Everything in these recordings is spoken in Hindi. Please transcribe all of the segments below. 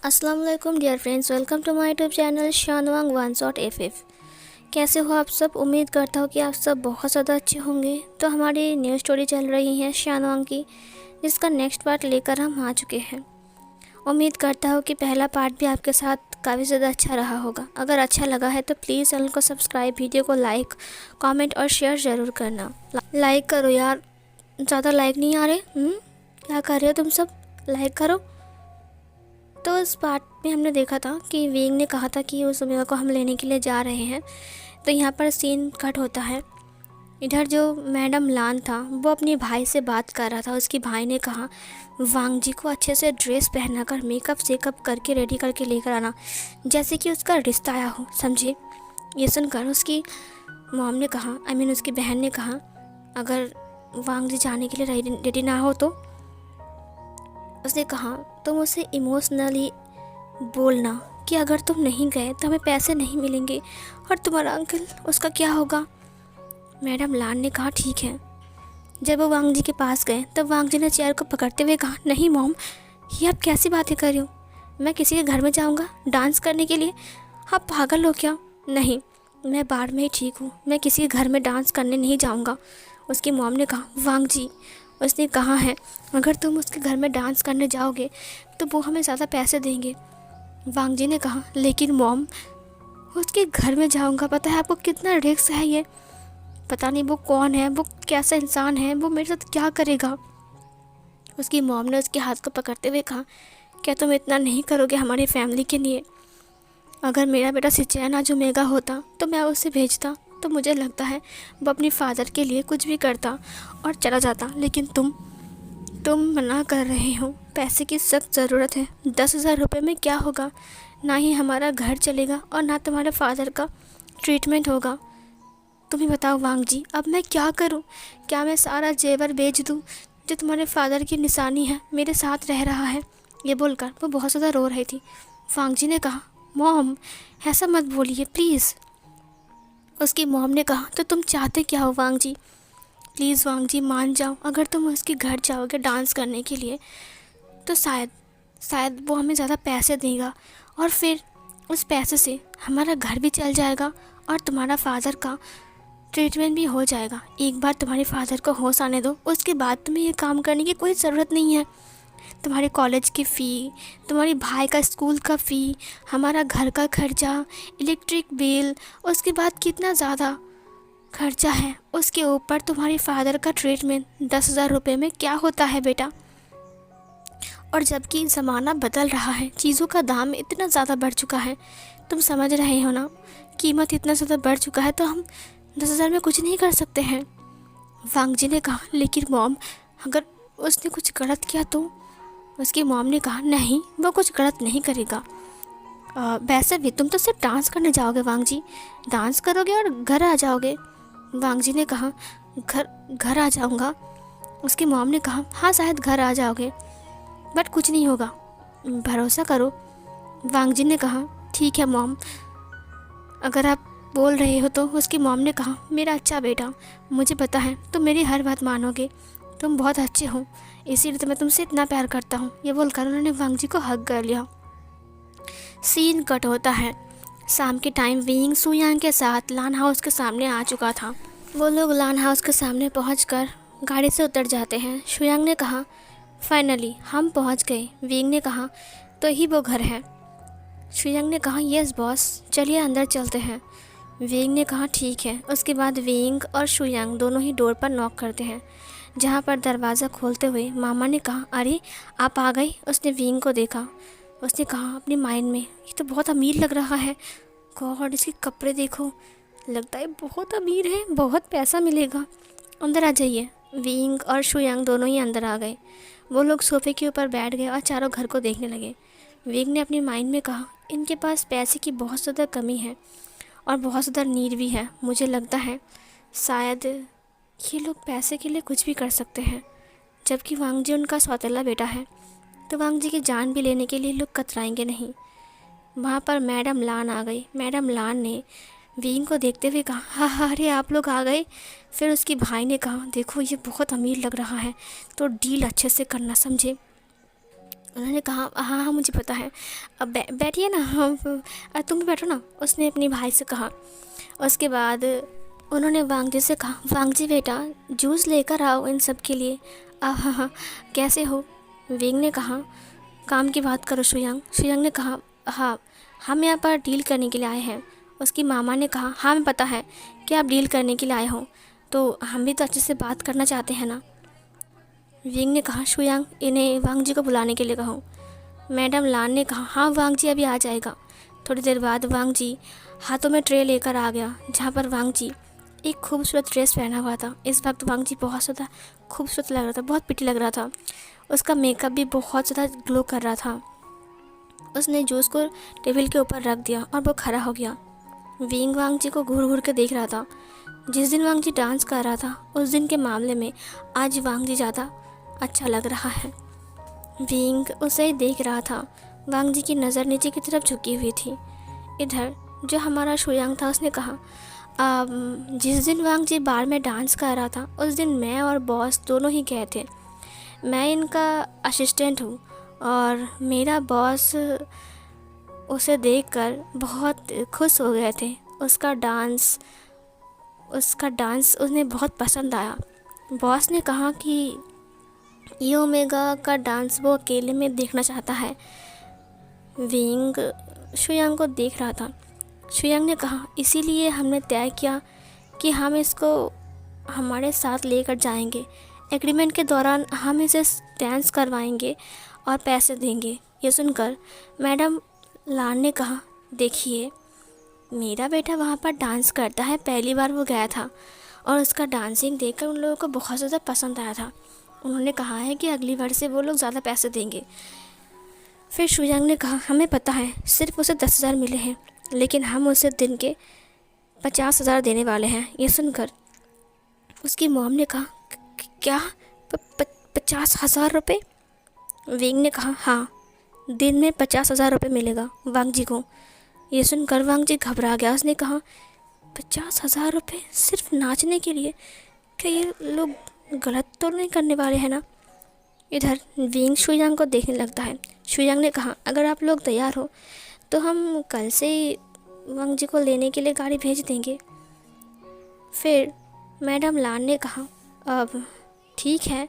अस्सलाम वालेकुम dear friends, welcome to my YouTube channel शानवांग वन शॉट एफ। कैसे हो आप सब? उम्मीद करता हूँ कि आप सब बहुत ज़्यादा अच्छे होंगे। तो हमारी न्यू स्टोरी चल रही है शानवांग की, जिसका नेक्स्ट पार्ट लेकर हम आ चुके हैं। उम्मीद करता हूँ कि पहला पार्ट भी आपके साथ काफ़ी ज़्यादा अच्छा रहा होगा। अगर अच्छा लगा है तो प्लीज़ चैनल को सब्सक्राइब, वीडियो को लाइक, कमेंट और शेयर ज़रूर करना। लाइक करो यार, ज़्यादा लाइक नहीं आ रहे। क्या कर रहे हो तुम सब? लाइक करो। तो इस पार्ट में हमने देखा था कि विंग ने कहा था कि उस ओमेगा को हम लेने के लिए जा रहे हैं। तो यहाँ पर सीन कट होता है। इधर जो मैडम लान था वो अपने भाई से बात कर रहा था। उसके भाई ने कहा वांग जी को अच्छे से ड्रेस पहनाकर मेकअप सेकअप करके रेडी करके लेकर आना, जैसे कि उसका रिश्ता आया हो, समझे। ये सुनकर उसकी मॉम ने कहा, उसकी बहन ने कहा, अगर वांग जी जाने के लिए रेडी ना हो तो उसने कहा तुम उसे इमोशनली बोलना कि अगर तुम नहीं गए तो हमें पैसे नहीं मिलेंगे और तुम्हारा अंकल, उसका क्या होगा। मैडम लान ने कहा ठीक है। जब वो वांग जी के पास गए तब वांग जी ने चेयर को पकड़ते हुए कहा, नहीं मॉम, ये आप कैसी बातें कर रही हो? मैं किसी के घर में जाऊंगा डांस करने के लिए? आप पागल हो क्या? नहीं, मैं बाढ़ में ही ठीक हूँ, मैं किसी के घर में डांस करने नहीं जाऊँगा। उसकी मॉम ने कहा वांग जी, उसने कहा है अगर तुम उसके घर में डांस करने जाओगे तो वो हमें ज़्यादा पैसे देंगे। वांग जी ने कहा लेकिन मॉम, उसके घर में जाऊंगा, पता है आपको कितना रिस्क है ये? पता नहीं वो कौन है, वो कैसा इंसान है, वो मेरे साथ क्या करेगा। उसकी मॉम ने उसके हाथ को पकड़ते हुए कहा, क्या तुम इतना नहीं करोगे हमारी फैमिली के लिए? अगर मेरा बेटा सिचैन आज ओमेगा होता तो मैं उसे भेजता, तो मुझे लगता है वो अपनी फादर के लिए कुछ भी करता और चला जाता। लेकिन तुम मना कर रहे हो। पैसे की सख्त ज़रूरत है। 10,000 रुपये में क्या होगा? ना ही हमारा घर चलेगा और ना तुम्हारे फादर का ट्रीटमेंट होगा। तुम ही बताओ वांग जी, अब मैं क्या करूं? क्या मैं सारा जेवर बेच दूं जो तुम्हारे फादर की निशानी है, मेरे साथ रह रहा है? ये बोलकर वो बहुत ज़्यादा रो रही थी। वांग जी ने कहा मॉम, ऐसा मत बोलिए प्लीज़। उसकी मॉम ने कहा तो तुम चाहते क्या हो वांग जी? प्लीज़ वांग जी मान जाओ। अगर तुम उसके घर जाओगे डांस करने के लिए तो शायद वो हमें ज़्यादा पैसे देगा और फिर उस पैसे से हमारा घर भी चल जाएगा और तुम्हारा फादर का ट्रीटमेंट भी हो जाएगा। एक बार तुम्हारे फादर को होश आने दो, उसके बाद तुम्हें ये काम करने की कोई ज़रूरत नहीं है। तुम्हारे कॉलेज की फ़ी, तुम्हारे भाई का स्कूल का फ़ी, हमारा घर का खर्चा, इलेक्ट्रिक बिल, उसके बाद कितना ज़्यादा खर्चा है, उसके ऊपर तुम्हारे फादर का ट्रीटमेंट। 10,000 रुपये में क्या होता है बेटा? और जबकि ज़माना बदल रहा है, चीज़ों का दाम इतना ज़्यादा बढ़ चुका है, तुम समझ रहे हो ना, कीमत इतना ज़्यादा बढ़ चुका है, तो हम 10,000 में कुछ नहीं कर सकते हैं। वांग जी ने कहा लेकिन मॉम, अगर उसने कुछ गलत किया तो? उसकी मॉम ने कहा नहीं, वो कुछ गलत नहीं करेगा। वैसे भी तुम तो सिर्फ डांस करने जाओगे वांग जी, डांस करोगे और घर आ जाओगे। वांग जी ने कहा घर घर आ जाऊंगा। उसकी मॉम ने कहा हाँ, शायद घर आ जाओगे, बट कुछ नहीं होगा, भरोसा करो। वांग जी ने कहा ठीक है मॉम, अगर आप बोल रहे हो तो। उसकी मॉम ने कहा मेरा अच्छा बेटा, मुझे पता है तुम मेरी हर बात मानोगे, तुम बहुत अच्छे हो, इसीलिए तो मैं तुमसे इतना प्यार करता हूँ। ये बोलकर उन्होंने वांग जी को हग कर लिया। सीन कट होता है। शाम के टाइम विंग सुयांग के साथ लान हाउस के सामने आ चुका था। वो लोग लान हाउस के सामने पहुंचकर गाड़ी से उतर जाते हैं। शुयांग ने कहा फाइनली हम पहुंच गए। विंग ने कहा तो ही वो घर है। शुयांग ने कहा यस बॉस, चलिए अंदर चलते हैं। विंग ने कहा ठीक है। उसके बाद विंग और शुयांग दोनों ही डोर पर नॉक करते हैं, जहां पर दरवाज़ा खोलते हुए मामा ने कहा अरे आप आ गई। उसने विंग को देखा। उसने कहा अपने माइंड में ये तो बहुत अमीर लग रहा है, गॉड इसके कपड़े देखो, लगता है बहुत अमीर है, बहुत पैसा मिलेगा। अंदर आ जाइए। विंग और शुयांग दोनों ही अंदर आ गए। वो लोग सोफे के ऊपर बैठ गए और चारों घर को देखने लगे। विंग ने अपने माइंड में कहा इनके पास पैसे की बहुत ज़्यादा कमी है और बहुत ज़्यादा नीड भी है। मुझे लगता है शायद ये लोग पैसे के लिए कुछ भी कर सकते हैं। जबकि वांग जी उनका सौतेला बेटा है, तो वांग जी की जान भी लेने के लिए लोग कतराएंगे नहीं। वहाँ पर मैडम लान आ गई। मैडम लान ने विंग को देखते हुए कहा हाँ हाँ, अरे आप लोग आ गए। फिर उसके भाई ने कहा देखो ये बहुत अमीर लग रहा है, तो डील अच्छे से करना, समझे। उन्होंने कहा हाँ हाँ मुझे पता है, अब बैठिए ना, हम तुम भी बैठो ना, उसने अपने भाई से कहा। उसके बाद उन्होंने वांगजी से कहा, वांगजी बेटा जूस लेकर आओ इन सब के लिए। हाँ हाँ कैसे हो? विंग ने कहा, काम की बात करो शुयांग। शुयांग ने कहा, हाँ हम यहाँ पर डील करने के लिए आए हैं। उसकी मामा ने कहा, हाँ हमें पता है कि आप डील करने के लिए आए हो, तो हम भी तो अच्छे से बात करना चाहते हैं ना। विंग ने कहा, शुयांग इन्हें वांग जी को बुलाने के लिए कहो। मैडम लान ने कहा, हाँ वांग जी अभी आ जाएगा। थोड़ी देर बाद वांग जी हाथों में ट्रे लेकर आ गया, जहाँ पर वांग जी एक खूबसूरत ड्रेस पहना हुआ था। इस वक्त वांग जी बहुत ज़्यादा खूबसूरत लग रहा था, बहुत पिटी लग रहा था। उसका मेकअप भी बहुत ज़्यादा ग्लो कर रहा था। उसने जूस को टेबल के ऊपर रख दिया और वो खड़ा हो गया। विंग वांग जी को घूर घूर के देख रहा था। जिस दिन वांग जी डांस कर रहा था उस दिन के मामले में आज वांग जी ज़्यादा अच्छा लग रहा है। विंग उसे ही देख रहा था। वांग जी की नज़र नीचे की तरफ झुकी हुई थी। इधर जो हमारा शुयांग था उसने कहा, जिस दिन वांग जी बार में डांस कर रहा था उस दिन मैं और बॉस दोनों ही गए थे। मैं इनका असिस्टेंट हूँ और मेरा बॉस उसे देखकर बहुत खुश हो गए थे। उसका डांस उन्हें बहुत पसंद आया। बॉस ने कहा कि ये ओमेगा का डांस वो अकेले में देखना चाहता है। विंग शुयांग को देख रहा था। शुयांग ने कहा, इसीलिए हमने तय किया कि हम इसको हमारे साथ लेकर जाएंगे। एग्रीमेंट के दौरान हम इसे डांस करवाएंगे और पैसे देंगे। ये सुनकर मैडम लान ने कहा, देखिए मेरा बेटा वहाँ पर डांस करता है, पहली बार वो गया था और उसका डांसिंग देखकर उन लोगों को बहुत ज़्यादा पसंद आया था। उन्होंने कहा है कि अगली बार से वो लोग ज़्यादा पैसे देंगे। फिर शुयांग ने कहा, हमें पता है सिर्फ उसे 10,000 मिले हैं, लेकिन हम उसे दिन के 50,000 देने वाले हैं। ये सुनकर उसकी मॉम ने कहा, क्या 50,000 रुपये? विंग ने कहा, हाँ दिन में 50,000 रुपये मिलेगा वांग जी को। ये सुनकर वांग जी घबरा गया। उसने कहा, 50,000 रुपये सिर्फ नाचने के लिए? क्या ये लोग गलत तो नहीं करने वाले हैं ना? इधर विंग शुयांग को देखने लगता है। शुयांग ने कहा, अगर आप लोग तैयार हो तो हम कल से ही वांग जी को लेने के लिए गाड़ी भेज देंगे। फिर मैडम लान ने कहा, अब ठीक है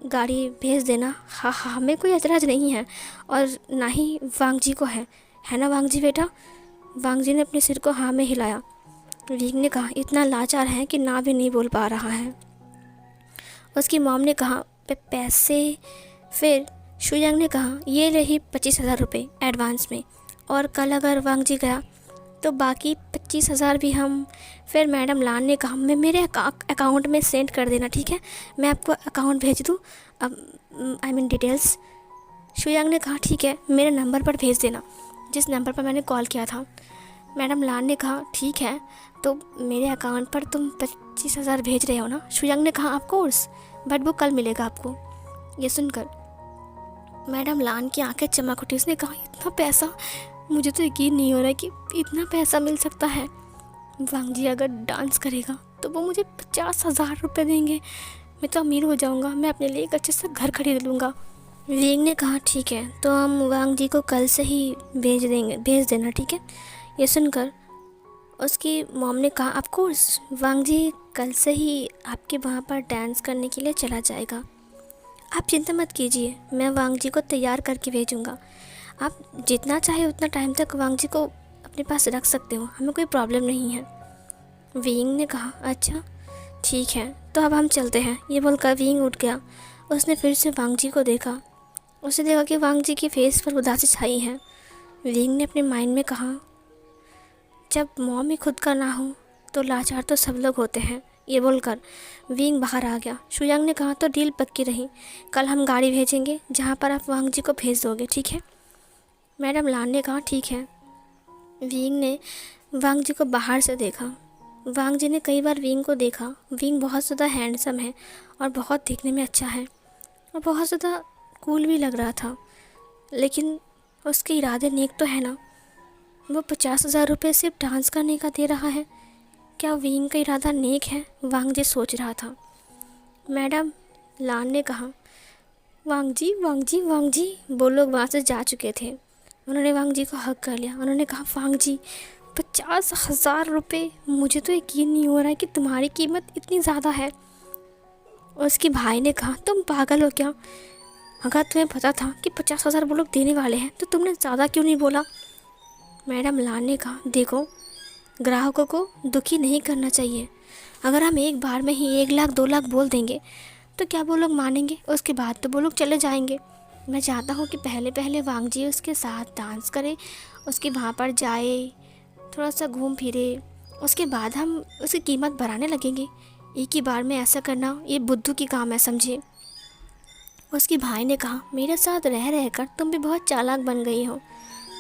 गाड़ी भेज देना। हाँ हाँ हमें कोई एतराज़ नहीं है और ना ही वांग जी को है ना वांग जी बेटा? वांग जी ने अपने सिर को हाँ में हिलाया। विंग ने कहा, इतना लाचार है कि ना भी नहीं बोल पा रहा है। उसकी मॉम ने कहा, पैसे? फिर शुयांग ने कहा, ये रही 25,000 रुपये एडवांस में, और कल अगर वांग जी गया तो बाकी 25,000 भी हम। फिर मैडम लान ने कहा, मैं मेरे अकाउंट में सेंड कर देना, ठीक है? मैं आपको अकाउंट भेज दूँ, अब आई मीन डिटेल्स। शुयांग ने कहा, ठीक है मेरे नंबर पर भेज देना, जिस नंबर पर मैंने कॉल किया था। मैडम लान ने कहा, ठीक है तो मेरे अकाउंट पर तुम 25,000 भेज रहे हो ना? शुयांग ने कहा, ऑफ कोर्स, बट वो कल मिलेगा आपको। ये सुनकर मैडम लान की आंखें चमक उठी। उसने कहा, इतना पैसा? मुझे तो यकीन नहीं हो रहा है कि इतना पैसा मिल सकता है। वांग जी अगर डांस करेगा तो वो मुझे 50,000 रुपये देंगे। मैं तो अमीर हो जाऊंगा, मैं अपने लिए एक अच्छे से घर खरीद लूँगा। विंग ने कहा, ठीक है तो हम वांग जी को कल से ही भेज देना, ठीक है? ये सुनकर उसकी मॉम ने कहा, ऑफ कोर्स वांग जी कल से ही आपके वहाँ पर डांस करने के लिए चला जाएगा। आप चिंता मत कीजिए, मैं वांग जी को तैयार करके भेजूँगा। आप जितना चाहे उतना टाइम तक वांग जी को अपने पास रख सकते हो, हमें कोई प्रॉब्लम नहीं है। विंग ने कहा, अच्छा ठीक है तो अब हम चलते हैं। ये बोलकर विंग उठ गया। उसने फिर से वांग जी को देखा। उसे देखा कि वांग जी के फेस पर उदासी छाई है। विंग ने अपने माइंड में कहा, जब मॉम ही खुद का ना हो तो लाचार तो सब लोग होते हैं। ये बोलकर विंग बाहर आ गया। शुयांग ने कहा, तो डील पक्की रही, कल हम गाड़ी भेजेंगे जहाँ पर आप वांग जी को भेज दोगे, ठीक है? मैडम लान ने कहा, ठीक है। विंग ने वांग जी को बाहर से देखा। वांग जी ने कई बार विंग को देखा। विंग बहुत ज़्यादा हैंडसम है और बहुत दिखने में अच्छा है और बहुत ज़्यादा कूल भी लग रहा था, लेकिन उसके इरादे नेक तो है ना? वो 50,000 रुपये सिर्फ डांस करने का दे रहा है। क्या विंग का इरादा नेक है? वांग जी सोच रहा था। मैडम लान ने कहा, वांग जी, वांग जी, वांग जी। वो लोग वहाँ से जा चुके थे। उन्होंने वांग जी को हक कर लिया। उन्होंने कहा, वांग जी, 50,000 रुपये, मुझे तो यकीन नहीं हो रहा है कि तुम्हारी कीमत इतनी ज़्यादा है। और उसके भाई ने कहा, तुम पागल हो क्या? अगर तुम्हें पता था कि 50,000 वो लोग देने वाले हैं तो तुमने ज़्यादा क्यों नहीं बोला? मैडम लान ने कहा, देखो, ग्राहकों को दुखी नहीं करना चाहिए। अगर हम एक बार में ही 1 लाख 2 लाख बोल देंगे तो क्या वो लोग मानेंगे? उसके बाद तो वो लोग चले जाएंगे। मैं चाहता हूँ कि पहले पहले वांग जी उसके साथ डांस करे, उसके वहाँ पर जाए, थोड़ा सा घूम फिरे, उसके बाद हम उसकी कीमत बढ़ाने लगेंगे। एक ही बार में ऐसा करना ये बुद्धू की काम है, समझे? उसके भाई ने कहा, मेरे साथ रह रहकर तुम भी बहुत चालाक बन गई हो।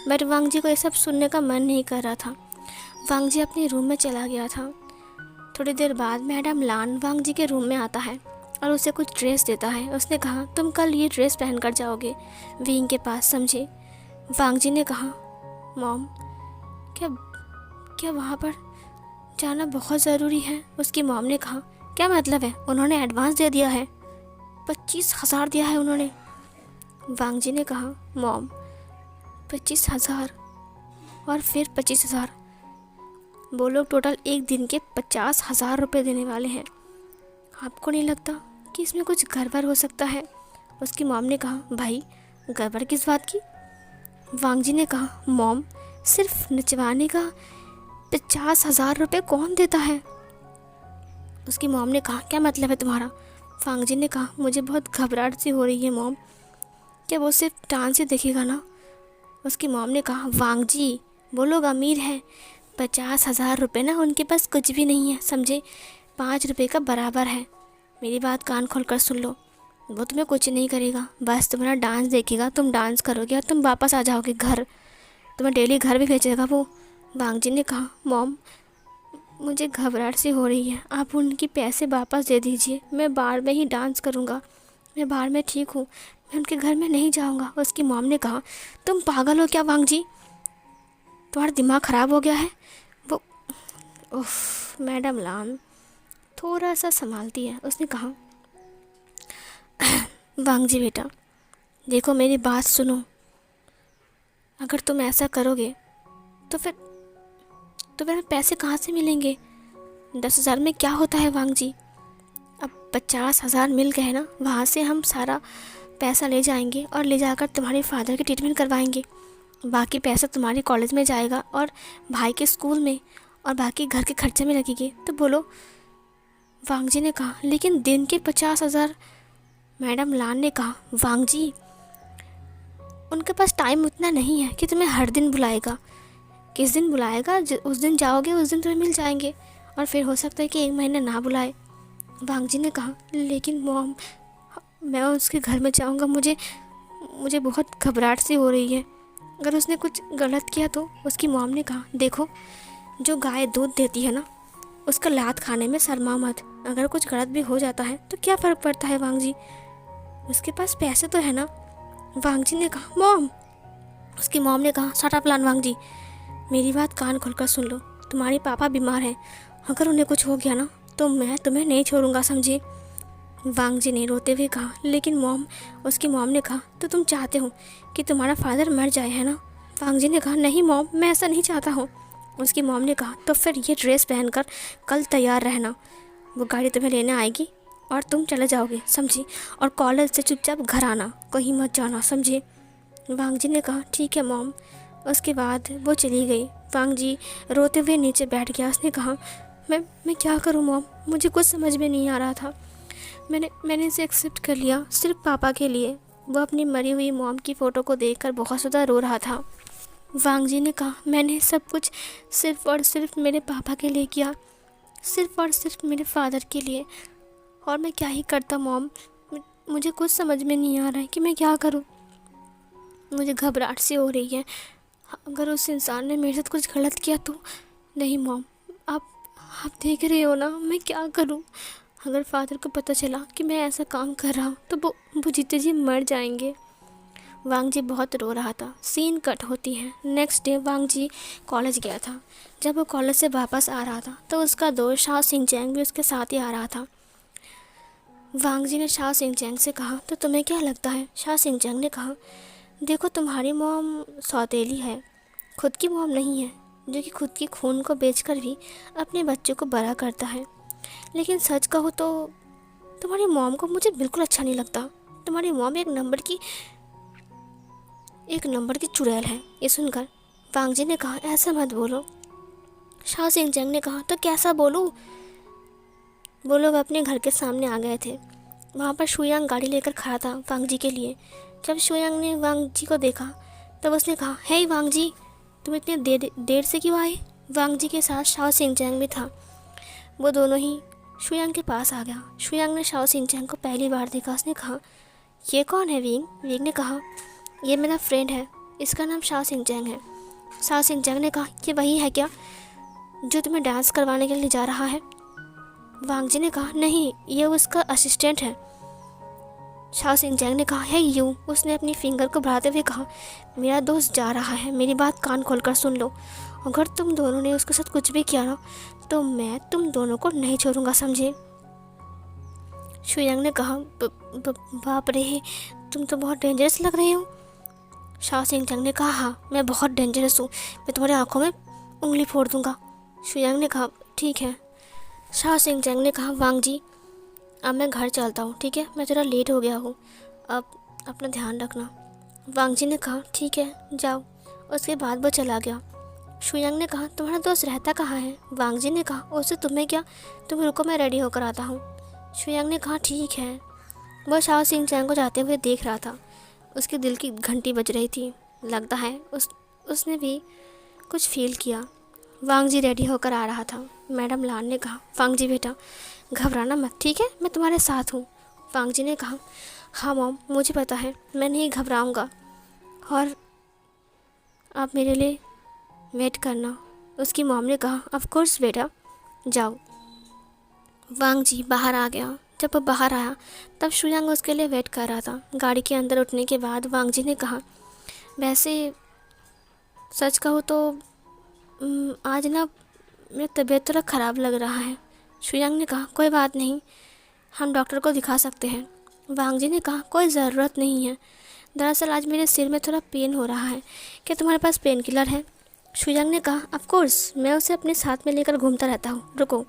बट वांग जी को ये सब सुनने का मन नहीं कर रहा था। वांग जी अपने रूम में चला गया था। थोड़ी देर बाद मैडम लान वांग जी के रूम में आता है और उसे कुछ ड्रेस देता है। उसने कहा, तुम कल ये ड्रेस पहन कर जाओगे विंग के पास, समझे? वांग जी ने कहा, मॉम, क्या क्या वहाँ पर जाना बहुत ज़रूरी है? उसकी मॉम ने कहा, क्या मतलब है? उन्होंने एडवांस दे दिया है, 25,000 दिया है उन्होंने। वांग जी ने कहा, मॉम, 25,000 और फिर 25,000, वो लोग टोटल एक दिन के 50,000 रुपये देने वाले हैं। आपको नहीं लगता कि इसमें कुछ गड़बड़ हो सकता है? उसकी मॉम ने कहा, भाई, गड़बड़ किस बात की? वांग जी ने कहा, मॉम, सिर्फ नचवाने का 50,000 रुपये कौन देता है? उसकी मॉम ने कहा, क्या मतलब है तुम्हारा? वांग जी ने कहा, मुझे बहुत घबराहट सी हो रही है मॉम, क्या वो सिर्फ डांस ही देखेगा ना? उसकी मॉम ने कहा, वांग जी, वो लोग अमीर हैं, 50,000 रुपये ना उनके पास कुछ भी नहीं है, समझे? 5 रुपये का बराबर है। मेरी बात कान खोल कर सुन लो, वो तुम्हें कुछ नहीं करेगा, बस तुम्हारा डांस देखेगा, तुम डांस करोगे और तुम वापस आ जाओगे घर, तुम्हें डेली घर भी भेजेगा वो। वांग जी ने कहा, मॉम, मुझे घबराहट सी हो रही है, आप उनके पैसे वापस दे दीजिए, मैं बाहर में ही डांस करूँगा, मैं बाहर में ठीक हूँ, मैं उनके घर में नहीं जाऊँगा। उसकी मॉम ने कहा, तुम पागल हो क्या वांग जी? तुम्हारा दिमाग ख़राब हो गया है? वो उफ, मैडम लान थोड़ा सा संभालती है। उसने कहा, वांग जी बेटा, देखो मेरी बात सुनो, अगर तुम ऐसा करोगे तो फिर पैसे कहाँ से मिलेंगे? 10,000 में क्या होता है वांग जी? अब 50,000 मिल गए ना, वहाँ से हम सारा पैसा ले जाएंगे और ले जाकर तुम्हारे फादर की ट्रीटमेंट करवाएंगे। बाकी पैसा तुम्हारे कॉलेज में जाएगा और भाई के स्कूल में, और बाकी घर के खर्चे में लगेगी। तो बोलो। वांग जी ने कहा, लेकिन दिन के 50,000। मैडम लान ने कहा, वांग जी, उनके पास टाइम उतना नहीं है कि तुम्हें हर दिन बुलाएगा। किस दिन बुलाएगा, उस दिन जाओगे, उस दिन तुम्हें मिल जाएंगे, और फिर हो सकता है कि 1 महीने ना बुलाए। वांग जी ने कहा, लेकिन मॉम, मैं उसके घर में जाऊंगा, मुझे बहुत घबराहट सी हो रही है, अगर उसने कुछ गलत किया तो। उसकी मॉम ने कहा, देखो, जो गाय दूध देती है ना, उसका लात खाने में शर्मा मत। अगर कुछ गलत भी हो जाता है तो क्या फ़र्क पड़ता है वांग जी, उसके पास पैसे तो है ना। वांग जी ने कहा, मॉम। उसकी मॉम ने कहा, शट अप लान वांग जी, मेरी बात कान खोलकर सुन लो, तुम्हारे पापा बीमार हैं, अगर उन्हें कुछ हो गया ना तो मैं तुम्हें नहीं छोड़ूंगा, समझे? वांग जी ने रोते हुए कहा, लेकिन मॉम। उसकी मॉम ने कहा, तो तुम चाहते हो कि तुम्हारा फादर मर जाए, है ना? वांग जी ने कहा, नहीं मॉम, मैं ऐसा नहीं चाहता हूँ। उसकी मॉम ने कहा, तो फिर ये ड्रेस पहनकर कल तैयार रहना, वो गाड़ी तुम्हें लेने आएगी और तुम चले जाओगे, समझी? और कॉलेज से चुपचाप घर आना, कहीं मत जाना, समझे? वांग जी ने कहा, ठीक है मॉम। उसके बाद वो चली गई। वांग जी रोते हुए नीचे बैठ गया। उसने कहा, मैं क्या करूँ मॉम, मुझे कुछ समझ में नहीं आ रहा था, मैंने इसे एक्सेप्ट कर लिया सिर्फ पापा के लिए। वो अपनी मरी हुई मॉम की फ़ोटो को देखकर बहुत ज़्यादा रो रहा था। वांग जी ने कहा, मैंने सब कुछ सिर्फ़ और सिर्फ मेरे पापा के लिए किया, सिर्फ़ और सिर्फ मेरे फादर के लिए, और मैं क्या ही करता मॉम, मुझे कुछ समझ में नहीं आ रहा है कि मैं क्या करूं। मुझे घबराहट सी हो रही है, अगर उस इंसान ने मेरे साथ कुछ गलत किया तो। नहीं मॉम, आप देख रहे हो ना, मैं क्या करूं? अगर फादर को पता चला कि मैं ऐसा काम कर रहा हूँ तो वो जीते जी मर जाएंगे। वांग जी बहुत रो रहा था। सीन कट होती है। नेक्स्ट डे वांग जी कॉलेज गया था। जब वो कॉलेज से वापस आ रहा था तो उसका दोस्त शाओ सिंह चैंग भी उसके साथ ही आ रहा था। वांग जी ने शाओ सिंचैंग से कहा, तो तुम्हें क्या लगता है? शाओ सिंचैंग ने कहा, देखो तुम्हारी मॉम सौतेली है, खुद की मॉम नहीं है, जो कि खुद की खून को बेचकर भी अपने बच्चों को बड़ा करता है। लेकिन सच कहो तो तुम्हारी मॉम को मुझे बिल्कुल अच्छा नहीं लगता। तुम्हारी मॉम एक नंबर की चुड़ैल है। ये सुनकर वांग जी ने कहा, ऐसा मत बोलो। शाओ सिंचैंग ने कहा, तो कैसा बोलूं? वो लोग अपने घर के सामने आ गए थे। वहाँ पर शुयांग गाड़ी लेकर खड़ा था वांग जी के लिए। जब शुयांग ने वांग जी को देखा तब उसने कहा, हे वांग जी, तुम इतने देर से क्यों आए? वांग जी के साथ शाओ सिंचैंग भी था। वो दोनों ही शुयांग के पास आ गया। शुयांग ने शाओ सिंचैंग को पहली बार देखा। उसने कहा, ये कौन है विंग? विंग ने कहा, ये मेरा फ्रेंड है, इसका नाम शाओ सिंचैंग है। शाओ सिंचैंग ने कहा, ये वही है क्या जो तुम्हें डांस करवाने के लिए जा रहा है? वांग जी ने कहा, नहीं, ये उसका असिस्टेंट है। शाओ सिंचैंग ने कहा, है यू? उसने अपनी फिंगर को बढ़ाते हुए कहा, मेरा दोस्त जा रहा है, मेरी बात कान खोलकर सुन लो। अगर तुम दोनों ने उसके साथ कुछ भी किया ना तो मैं तुम दोनों को नहीं छोड़ूंगा, समझे? शुयांग ने कहा, बाप रे, तुम तो बहुत डेंजरस लग रही हो। शाओ सिंचैंग ने कहा, हाँ, मैं बहुत डेंजरस हूँ, मैं तुम्हारी आंखों में उंगली फोड़ दूंगा। शुयांग ने कहा, ठीक है। शाओ सिंचैंग ने कहा, वांग जी, अब मैं घर चलता हूँ, ठीक है? मैं थोड़ा लेट हो गया हूँ, अब अपना ध्यान रखना। वांग जी ने कहा, ठीक है, जाओ। उसके बाद वो चला गया। शुयांग ने कहा, तुम्हारा दोस्त रहता कहाँ है? वांग जी ने कहा, उससे तुम्हें क्या, तुम रुको, मैं रेडी होकर आता हूँ। शुयांग ने कहा, ठीक है। वह शाओ सिंचैंग को जाते हुए देख रहा था। उसके दिल की घंटी बज रही थी। लगता है उसने भी कुछ फील किया। वांग जी रेडी होकर आ रहा था। मैडम लान ने कहा, वांग जी बेटा, घबराना मत, ठीक है? मैं तुम्हारे साथ हूँ। वांग जी ने कहा, हाँ मॉम, मुझे पता है, मैं नहीं घबराऊँगा, और आप मेरे लिए वेट करना। उसकी मॉम ने कहा, ऑफ कोर्स बेटा, जाओ। वांग जी बाहर आ गया। जब वो बाहर आया तब शुयांग उसके लिए वेट कर रहा था। गाड़ी के अंदर उठने के बाद वांग जी ने कहा, वैसे सच कहूँ तो आज ना मेरी तबीयत थोड़ा ख़राब लग रहा है। शुयांग ने कहा, कोई बात नहीं, हम डॉक्टर को दिखा सकते हैं। वांग जी ने कहा, कोई ज़रूरत नहीं है, दरअसल आज मेरे सिर में थोड़ा पेन हो रहा है, क्या तुम्हारे पास पेन किलर है? शुयांग ने कहा, ऑफ कोर्स, मैं उसे अपने साथ में लेकर घूमता रहता हूँ, रुको,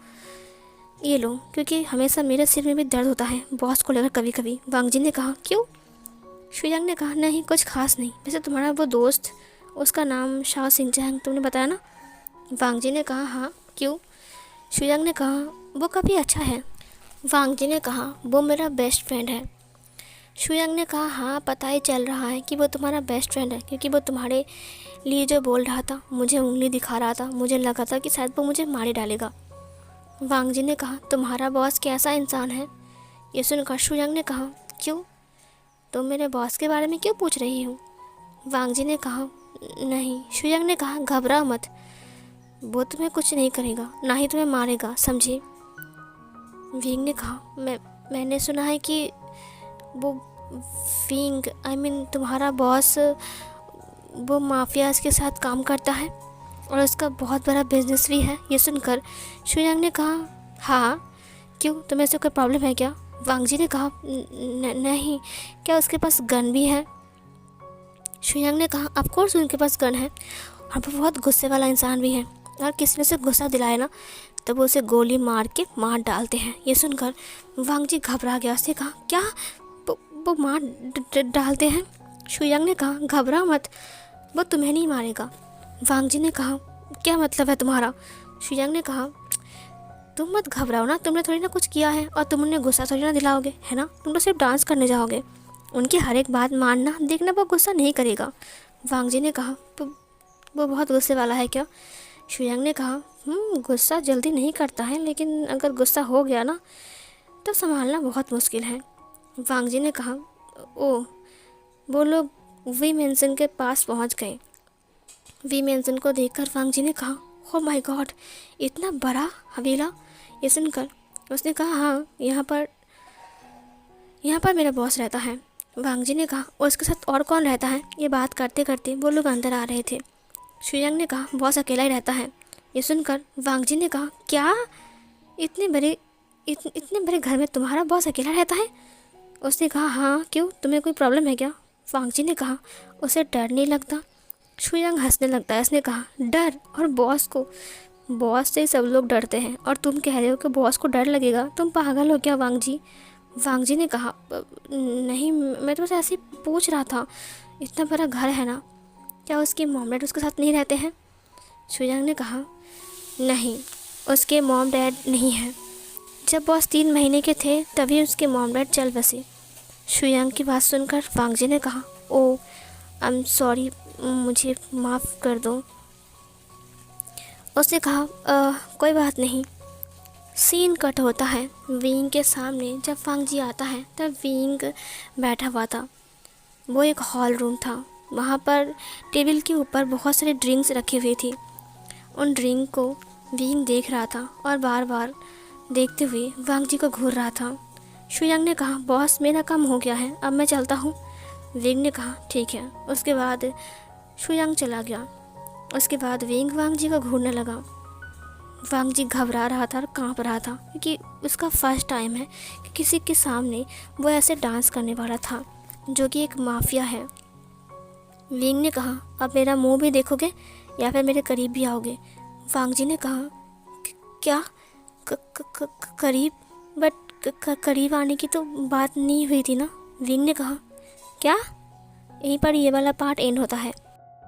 ये लो, क्योंकि हमेशा मेरे सिर में भी दर्द होता है बॉस को लेकर कभी कभी। वांग जी ने कहा, क्यों? शुयांग ने कहा, नहीं, कुछ खास नहीं, वैसे तुम्हारा वो दोस्त, उसका नाम शाओ सिंचैंग, तुमने बताया ना? वांग जी ने कहा, हाँ, क्यों? शुयांग ने कहा, वो काफ़ी अच्छा है। वांग जी ने कहा, वो मेरा बेस्ट फ्रेंड है। शुयांग ने कहा, हाँ, पता ही चल रहा है कि वो तुम्हारा बेस्ट फ्रेंड है, क्योंकि वो तुम्हारे लिए जो बोल रहा था, मुझे उंगली दिखा रहा था, मुझे लगा था कि शायद वो मुझे मार डालेगा। वांग जी ने कहा, तुम्हारा बॉस कैसा इंसान है? ये सुनकर शुयांग ने कहा, क्यों, तुम मेरे बॉस के बारे में क्यों पूछ रही हो? वांग जी ने कहा, नहीं। शुयांग ने कहा, घबरा मत, वो तुम्हें कुछ नहीं करेगा, ना ही तुम्हें मारेगा, समझे? विंग ने कहा, मैंने सुना है कि वो विंग, आई मीन तुम्हारा बॉस, वो माफियाज के साथ काम करता है और उसका बहुत बड़ा बिजनेस भी है। ये सुनकर शुयांग ने कहा, हाँ, क्यों, तुम्हें से कोई प्रॉब्लम है क्या? वांग जी ने कहा, नहीं। क्या उसके पास गन भी है? शुयांग ने कहा, ऑफ कोर्स उनके पास गन है, और वो बहुत गुस्से वाला इंसान भी है, और किसी ने से गुस्सा दिलाए ना तब वो उसे गोली मार के मार डालते हैं। ये सुनकर वांग जी घबरा गया। उसने कहा, क्या, वो मार डालते हैं? शुयांग ने कहा, घबरा मत, वो तुम्हें नहीं मारेगा। वांग जी ने कहा, क्या मतलब है तुम्हारा? शुयांग ने कहा, तुम मत घबराओ ना, तुमने थोड़ी ना कुछ किया है, और तुम उन्हें गुस्सा थोड़ी ना दिलाओगे, है ना? तुम तो सिर्फ डांस करने जाओगे, उनकी हर एक बात मानना, देखना वो गुस्सा नहीं करेगा। वांग जी ने कहा, वो बहुत गुस्से वाला है क्या? शुयांग ने कहा, गुस्सा जल्दी नहीं करता है, लेकिन अगर गुस्सा हो गया ना तो संभालना बहुत मुश्किल है। वांग जी ने कहा, ओह। वो लोग वी मेंशन के पास पहुंच गए। वी मेंशन को देखकर वांग जी ने कहा, ओ माय गॉड, इतना बड़ा हवेला? ये सुनकर उसने कहा, हाँ, यहाँ पर मेरा बॉस रहता है। वांग जी ने कहा, और उसके साथ और कौन रहता है? ये बात करते करते वो लोग अंदर आ रहे थे। शुयांग ने कहा, बॉस अकेला ही रहता है। ये सुनकर वांग जी ने कहा, क्या, इतने बड़े इतने बड़े घर में तुम्हारा बॉस अकेला रहता है? उसने कहा हाँ, क्यों, तुम्हें कोई प्रॉब्लम है क्या? वांग जी ने कहा उसे डर नहीं लगता। शुयांग हंसने लगता है। उसने कहा डर? और बॉस को? बॉस से सब लोग डरते हैं और तुम कह रहे हो कि बॉस को डर लगेगा? तुम पागल हो क्या वांग जी? वांग जी ने कहा नहीं, मैं तो बस ऐसे ही पूछ रहा था, इतना बड़ा घर है ना, क्या उसकी मॉम डैड उसके साथ नहीं रहते हैं? शुयांग ने कहा नहीं, उसके मॉम डैड नहीं हैं। जब बॉस 3 महीने के थे तभी उसके मॉम डैड चल बसे। शुयांग की बात सुनकर वांग जी ने कहा ओ आई एम सॉरी, मुझे माफ़ कर दो। उसने कहा कोई बात नहीं। सीन कट होता है विंग के सामने। जब वांग जी आता है तब विंग बैठा हुआ था। वो एक हॉल रूम था। वहाँ पर टेबल के ऊपर बहुत सारी ड्रिंक्स रखी हुई थी। उन ड्रिंक को विंग देख रहा था और बार बार देखते हुए वांग जी को घूर रहा था। शुयांग ने कहा बॉस, मेरा काम हो गया है, अब मैं चलता हूँ। विंग ने कहा ठीक है। उसके बाद शुयांग चला गया। उसके बाद विंग वांग जी को घूरने लगा। वांग जी घबरा रहा था और कांप रहा था क्योंकि उसका फर्स्ट टाइम है कि किसी के सामने वो ऐसे डांस करने वाला था जो कि एक माफिया है। विंग ने कहा अब मेरा मुंह भी देखोगे या फिर मेरे करीब भी आओगे? वांग जी ने कहा क्या करीब? बट करीब आने की तो बात नहीं हुई थी ना? विंग ने कहा क्या? यहीं पर ये वाला पार्ट एंड होता है।